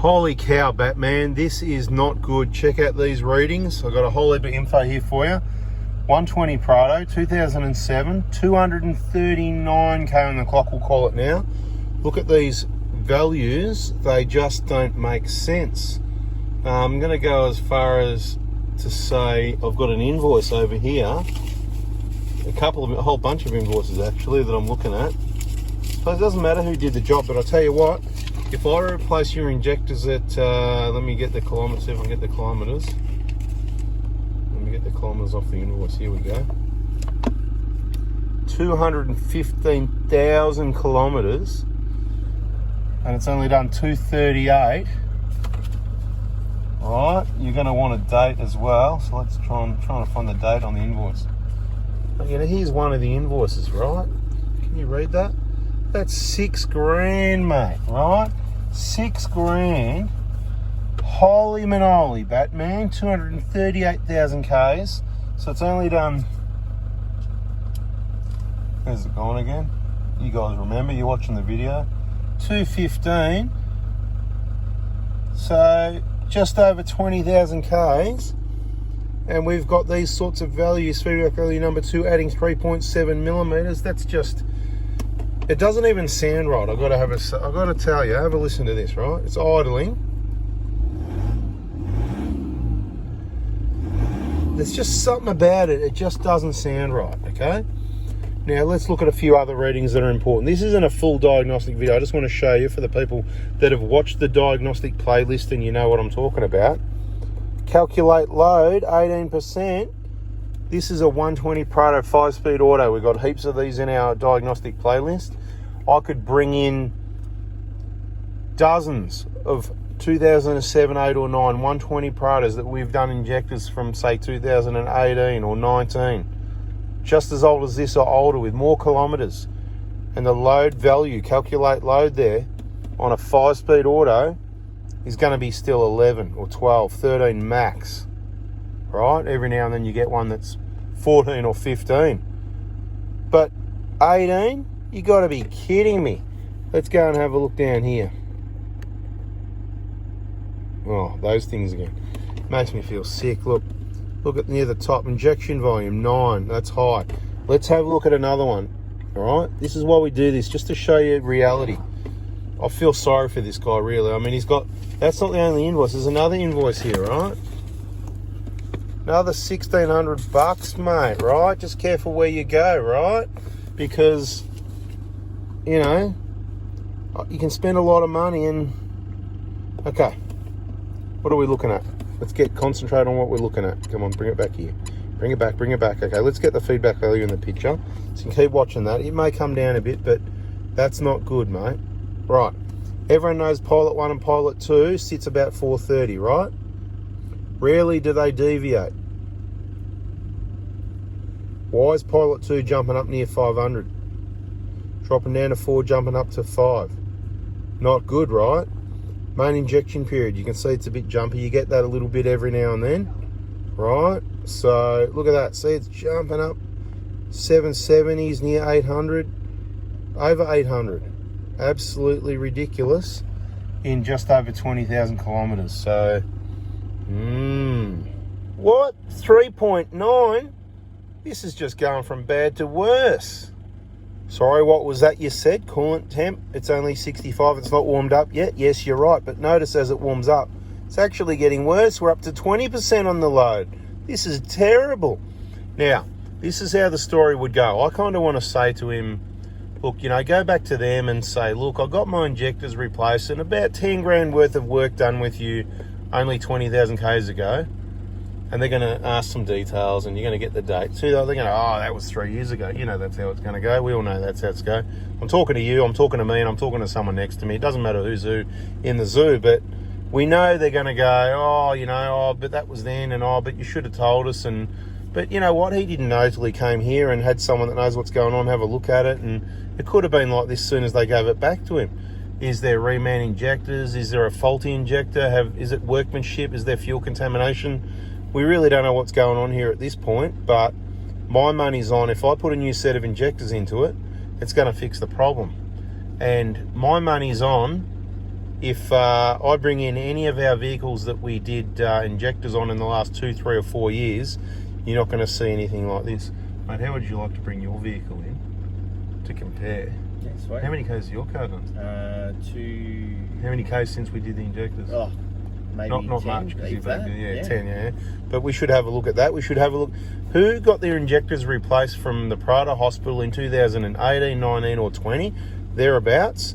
Holy cow, Batman, this is not good. Check out these readings. I've got a whole heap of info here for you. 120 Prado, 2007, 239k on the clock, we'll call it now. Look at these values, they just don't make sense. I'm going to go as far as to say I've got an invoice over here, a whole bunch of invoices actually that I'm looking at. So it doesn't matter who did the job, but I'll tell you what, if I replace your injectors at, let me get the kilometres, see if I can get the kilometres. Let me get the kilometres off the invoice, here we go. 215,000 kilometres, and it's only done 238. Alright, you're going to want a date as well, so let's try to find the date on the invoice. You know, here's one of the invoices, right? Can you read that? That's $6,000, mate, right? $6,000. Holy manoli, Batman. 238,000 Ks. So it's only done. Where's it gone again? You guys remember? You're watching the video. 215. So just over 20,000 Ks. And we've got these sorts of values. Feedback value number 2, adding 3.7 millimeters. That's just. It doesn't even sound right. I've got to tell you, have a listen to this, right? It's idling. There's just something about it. It just doesn't sound right, okay? Now, let's look at a few other readings that are important. This isn't a full diagnostic video. I just want to show you for the people that have watched the diagnostic playlist and you know what I'm talking about. Calculate load, 18%. This is a 120 Prado 5-speed auto. We've got heaps of these in our diagnostic playlist. I could bring in dozens of 2007, 8 or 9 120 Prados that we've done injectors from, say, 2018 or 19. Just as old as this or older with more kilometres. And the load value, calculate load there, on a 5-speed auto is going to be still 11 or 12, 13 max. Right? Every now and then you get one that's 14 or 15. But 18, you got to be kidding me. Let's go and have a look down here. Oh, those things again. Makes me feel sick. Look at near the top. Injection volume, 9. That's high. Let's have a look at another one. All right? This is why we do this, just to show you reality. I feel sorry for this guy, really. I mean, that's not the only invoice. There's another invoice here, right? Another $1,600, mate, right? Just careful where you go, right? Because, you know, you can spend a lot of money and... Okay. What are we looking at? Let's concentrate on what we're looking at. Come on, bring it back here. Bring it back. Okay, let's get the feedback value in the picture. So you can keep watching that. It may come down a bit, but that's not good, mate. Right. Everyone knows Pilot 1 and Pilot 2 sits about 430, right? Rarely do they deviate. Why is Pilot 2 jumping up near 500? Dropping down to 4, jumping up to 5. Not good, right? Main injection period, you can see it's a bit jumpy. You get that a little bit every now and then, right? So look at that. See, it's jumping up 770s, near 800, over 800. Absolutely ridiculous in just over 20,000 kilometers. So, what? 3.9? This is just going from bad to worse. Sorry, what was that you said? Coolant temp, it's only 65, it's not warmed up yet. Yes, you're right, but notice as it warms up, it's actually getting worse. We're up to 20% on the load. This is terrible. Now, this is how the story would go. I kind of want to say to him, look, you know, go back to them and say, look, I got my injectors replaced and about 10 grand worth of work done with you only 20,000 Ks ago. And they're going to ask some details and you're going to get the date. So they're going to, oh, that was 3 years ago. You know that's how it's going to go. We all know that's how it's going. I'm talking to you, I'm talking to me, and I'm talking to someone next to me. It doesn't matter who's who in the zoo, but we know they're going to go, oh, you know, oh, but that was then, and oh, but you should have told us. But you know what? He didn't know till he came here and had someone that knows what's going on have a look at it. And it could have been like this as soon as they gave it back to him. Is there reman injectors? Is there a faulty injector? Is it workmanship? Is there fuel contamination? We really don't know what's going on here at this point, but my money's on if I put a new set of injectors into it, it's going to fix the problem. And my money's on if I bring in any of our vehicles that we did injectors on in the last 2, 3 or 4 years, you're not going to see anything like this. Mate, how would you like to bring your vehicle in to compare? Yeah, sweet. How many Ks has your car done? 2. How many Ks since we did the injectors? Oh, maybe not 10, much, because you've that. yeah, 10, yeah. But we should have a look at that. We should have a look. Who got their injectors replaced from the Prada Hospital in 2018, 19 or 20, thereabouts?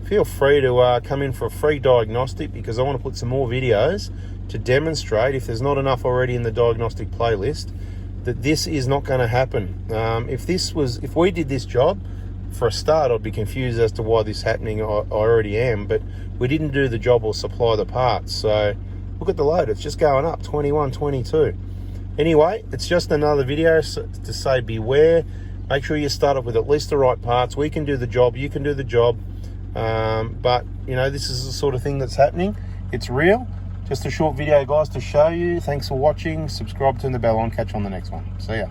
Feel free to come in for a free diagnostic, because I want to put some more videos to demonstrate, if there's not enough already in the diagnostic playlist, that this is not going to happen. If we did this job, for a start, I'd be confused as to why this is happening. I already am, but we didn't do the job or supply the parts. So look at the load, it's just going up, 21, 22. Anyway, it's just another video to say beware. Make sure you start up with at least the right parts. We can do the job, you can do the job. But, you know, this is the sort of thing that's happening. It's real. Just a short video, guys, to show you. Thanks for watching. Subscribe, turn the bell on. Catch you on the next one. See ya.